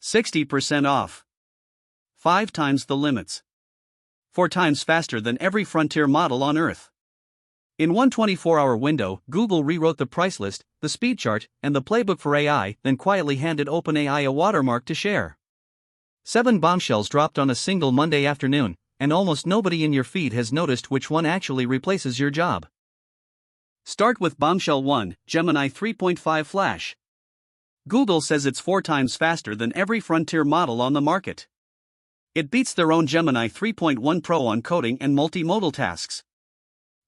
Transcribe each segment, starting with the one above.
60% off. 5 times the limits. 4 times faster than every frontier model on Earth. In one 24-hour window, Google rewrote the price list, the speed chart, and the playbook for AI, then quietly handed OpenAI a watermark to share. 7 bombshells dropped on a single Monday afternoon, and almost nobody in your feed has noticed which one actually replaces your job. Start with Bombshell 1, Gemini 3.5 Flash. Google says it's 4 times faster than every frontier model on the market. It beats their own Gemini 3.1 Pro on coding and multimodal tasks.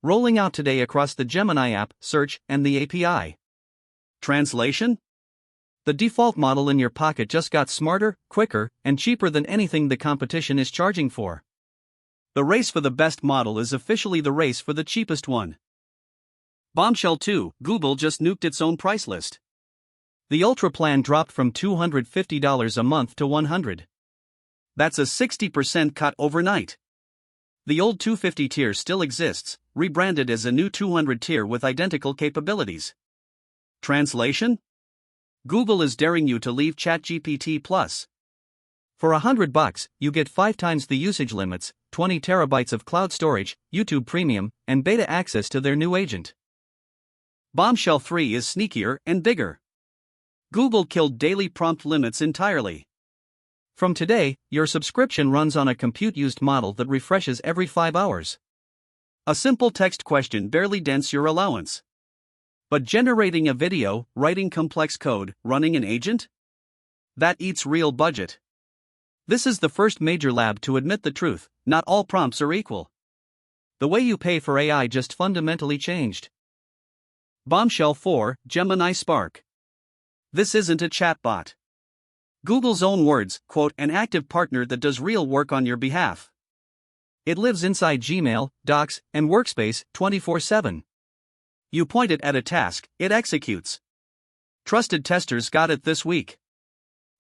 Rolling out today across the Gemini app, search, and the API. Translation? The default model in your pocket just got smarter, quicker, and cheaper than anything the competition is charging for. The race for the best model is officially the race for the cheapest one. Bombshell 2, Google just nuked its own price list. The Ultra plan dropped from $250 a month to $100. That's a 60% cut overnight. The old $250 tier still exists, rebranded as a new $200 tier with identical capabilities. Translation? Google is daring you to leave ChatGPT Plus. For $100, you get 5 times the usage limits, 20 terabytes of cloud storage, YouTube Premium, and beta access to their new agent. Bombshell 3 is sneakier and bigger. Google killed daily prompt limits entirely. From today, your subscription runs on a compute-used model that refreshes every 5 hours. A simple text question barely dents your allowance. But generating a video, writing complex code, running an agent? That eats real budget. This is the first major lab to admit the truth: not all prompts are equal. The way you pay for AI just fundamentally changed. Bombshell 4, Gemini Spark. This isn't a chatbot. Google's own words, quote, an active partner that does real work on your behalf. It lives inside Gmail, Docs, and Workspace 24/7. You point it at a task, it executes. Trusted testers got it this week.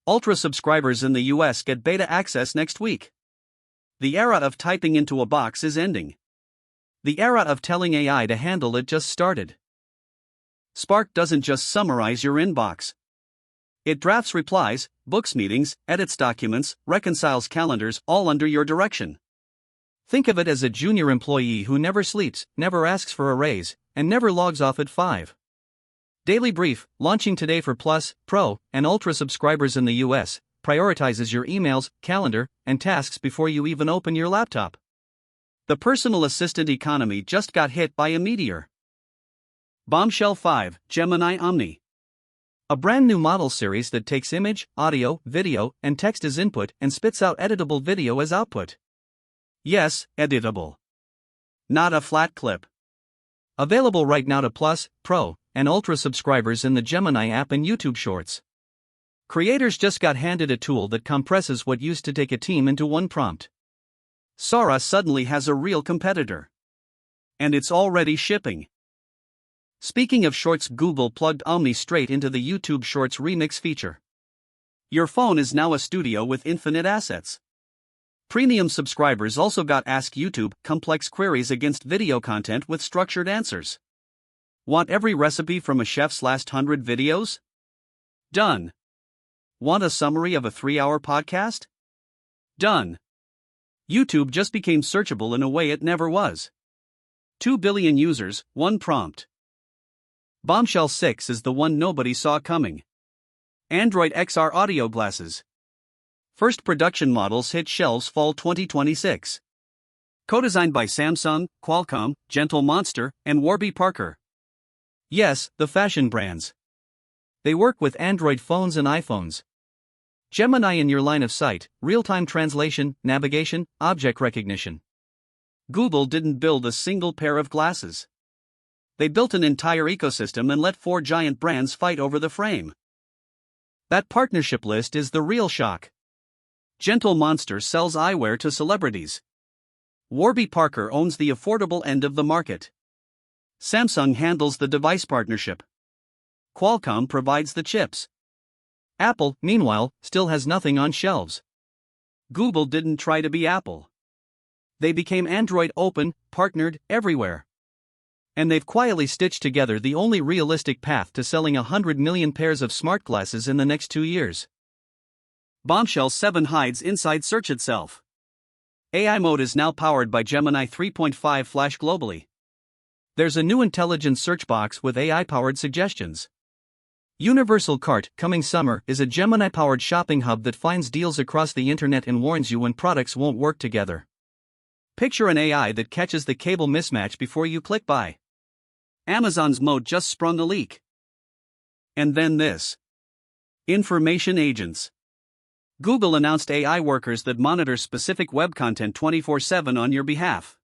Ultra subscribers in the US get beta access next week. The era of typing into a box is ending. The era of telling AI to handle it just started. Spark doesn't just summarize your inbox. It drafts replies, books meetings, edits documents, reconciles calendars, all under your direction. Think of it as a junior employee who never sleeps, never asks for a raise, and never logs off at 5. Daily Brief, launching today for Plus, Pro, and Ultra subscribers in the US, prioritizes your emails, calendar, and tasks before you even open your laptop. The personal assistant economy just got hit by a meteor. Bombshell 5, Gemini Omni. A brand new model series that takes image, audio, video, and text as input and spits out editable video as output. Yes, editable. Not a flat clip. Available right now to Plus, Pro, and Ultra subscribers in the Gemini app and YouTube Shorts. Creators just got handed a tool that compresses what used to take a team into one prompt. Sora suddenly has a real competitor. And it's already shipping. Speaking of shorts, Google plugged Omni straight into the YouTube Shorts remix feature. Your phone is now a studio with infinite assets. Premium subscribers also got Ask YouTube complex queries against video content with structured answers. Want every recipe from a chef's last 100 videos? Done. Want a summary of a 3-hour podcast? Done. YouTube just became searchable in a way it never was. 2 billion users, 1 prompt. Bombshell 6 is the one nobody saw coming. Android XR audio glasses. First production models hit shelves fall 2026. Co-designed by Samsung, Qualcomm, Gentle Monster, and Warby Parker. Yes, the fashion brands. They work with Android phones and iPhones. Gemini in your line of sight, real-time translation, navigation, object recognition. Google didn't build a single pair of glasses. They built an entire ecosystem and let 4 giant brands fight over the frame. That partnership list is the real shock. Gentle Monster sells eyewear to celebrities. Warby Parker owns the affordable end of the market. Samsung handles the device partnership. Qualcomm provides the chips. Apple, meanwhile, still has nothing on shelves. Google didn't try to be Apple. They became Android open, partnered, everywhere. And they've quietly stitched together the only realistic path to selling 100 million pairs of smart glasses in the next 2 years. Bombshells 7 hides inside search itself. AI mode is now powered by Gemini 3.5 Flash globally. There's a new intelligent search box with AI-powered suggestions. Universal Cart, coming summer, is a Gemini-powered shopping hub that finds deals across the internet and warns you when products won't work together. Picture an AI that catches the cable mismatch before you click buy. Amazon's mode just sprung a leak. And then this. Information agents. Google announced AI workers that monitor specific web content 24/7 on your behalf.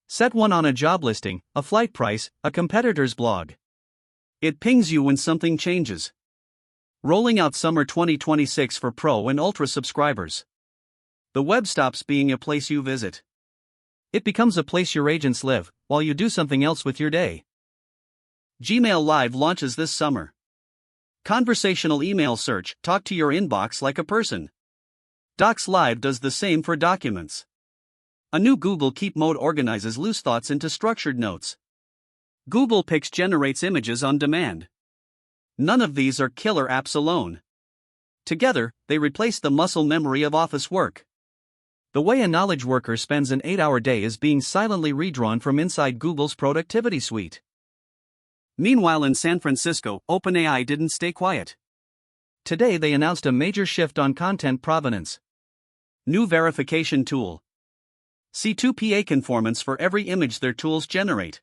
Set one on a job listing, a flight price, a competitor's blog. It pings you when something changes. Rolling out summer 2026 for Pro and Ultra subscribers. The web stops being a place you visit. It becomes a place your agents live, while you do something else with your day. Gmail Live launches this summer. Conversational email search, talk to your inbox like a person. Docs Live does the same for documents. A new Google Keep mode organizes loose thoughts into structured notes. Google Pics generates images on demand. None of these are killer apps alone. Together, they replace the muscle memory of office work. The way a knowledge worker spends an 8-hour day is being silently redrawn from inside Google's productivity suite. Meanwhile, in San Francisco, OpenAI didn't stay quiet. Today they announced a major shift on content provenance. New verification tool. C2PA conformance for every image their tools generate.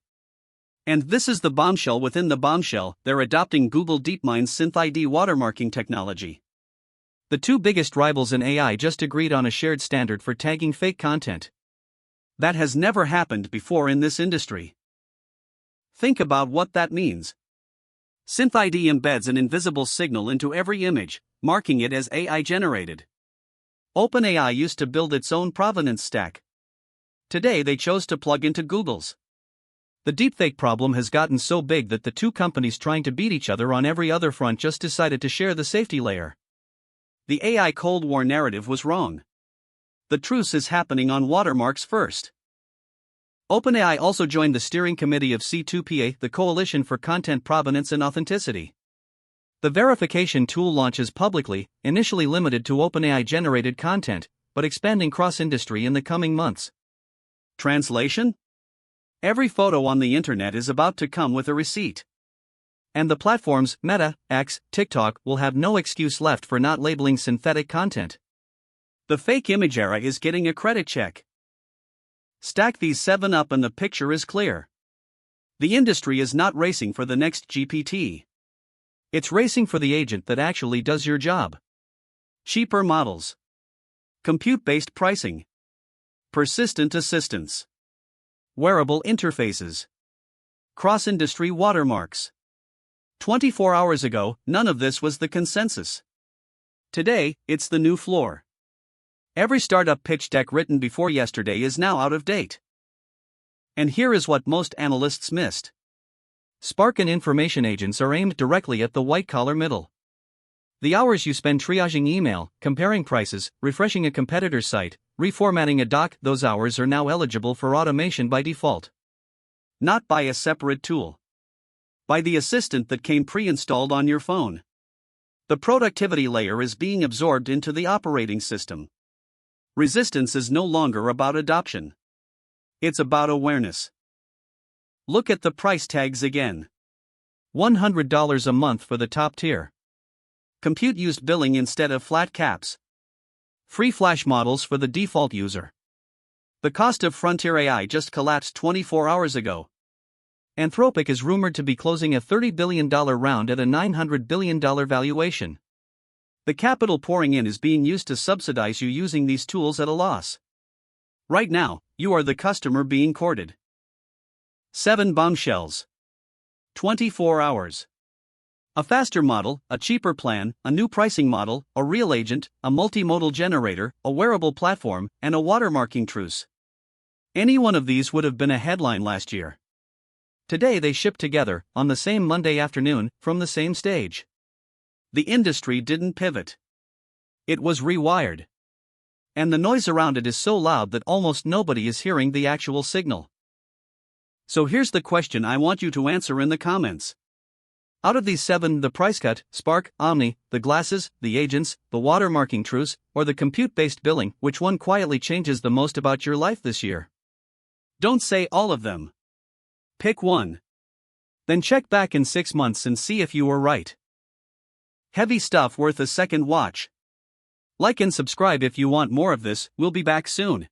And this is the bombshell within the bombshell, they're adopting Google DeepMind's SynthID watermarking technology. The two biggest rivals in AI just agreed on a shared standard for tagging fake content. That has never happened before in this industry. Think about what that means. SynthID embeds an invisible signal into every image, marking it as AI generated. OpenAI used to build its own provenance stack. Today they chose to plug into Google's. The deepfake problem has gotten so big that the two companies trying to beat each other on every other front just decided to share the safety layer. The AI Cold War narrative was wrong. The truce is happening on watermarks first. OpenAI also joined the steering committee of C2PA, the Coalition for Content Provenance and Authenticity. The verification tool launches publicly, initially limited to OpenAI-generated content, but expanding cross-industry in the coming months. Translation? Every photo on the internet is about to come with a receipt. And the platforms, Meta, X, TikTok, will have no excuse left for not labeling synthetic content. The fake image era is getting a credit check. Stack these 7 up and the picture is clear. The industry is not racing for the next GPT. It's racing for the agent that actually does your job. Cheaper models. Compute-based pricing. Persistent assistance. Wearable interfaces. Cross-industry watermarks. 24 hours ago, none of this was the consensus. Today, it's the new floor. Every startup pitch deck written before yesterday is now out of date. And here is what most analysts missed. Spark and information agents are aimed directly at the white-collar middle. The hours you spend triaging email, comparing prices, refreshing a competitor's site, reformatting a doc, those hours are now eligible for automation by default. Not by a separate tool. By the assistant that came pre-installed on your phone. The productivity layer is being absorbed into the operating system. Resistance is no longer about adoption. It's about awareness. Look at the price tags again. $100 a month for the top tier. Compute used billing instead of flat caps. Free flash models for the default user. The cost of frontier AI just collapsed 24 hours ago. Anthropic is rumored to be closing a $30 billion round at a $900 billion valuation. The capital pouring in is being used to subsidize you using these tools at a loss. Right now, you are the customer being courted. 7 bombshells. 24 hours. A faster model, a cheaper plan, a new pricing model, a real agent, a multimodal generator, a wearable platform, and a watermarking truce. Any one of these would have been a headline last year. Today they ship together, on the same Monday afternoon, from the same stage. The industry didn't pivot. It was rewired. And the noise around it is so loud that almost nobody is hearing the actual signal. So here's the question I want you to answer in the comments. Out of these 7, the price cut, Spark, Omni, the glasses, the agents, the watermarking truce, or the compute-based billing, which one quietly changes the most about your life this year? Don't say all of them. Pick one. Then check back in 6 months and see if you were right. Heavy stuff worth a second watch. Like and subscribe if you want more of this. We'll be back soon.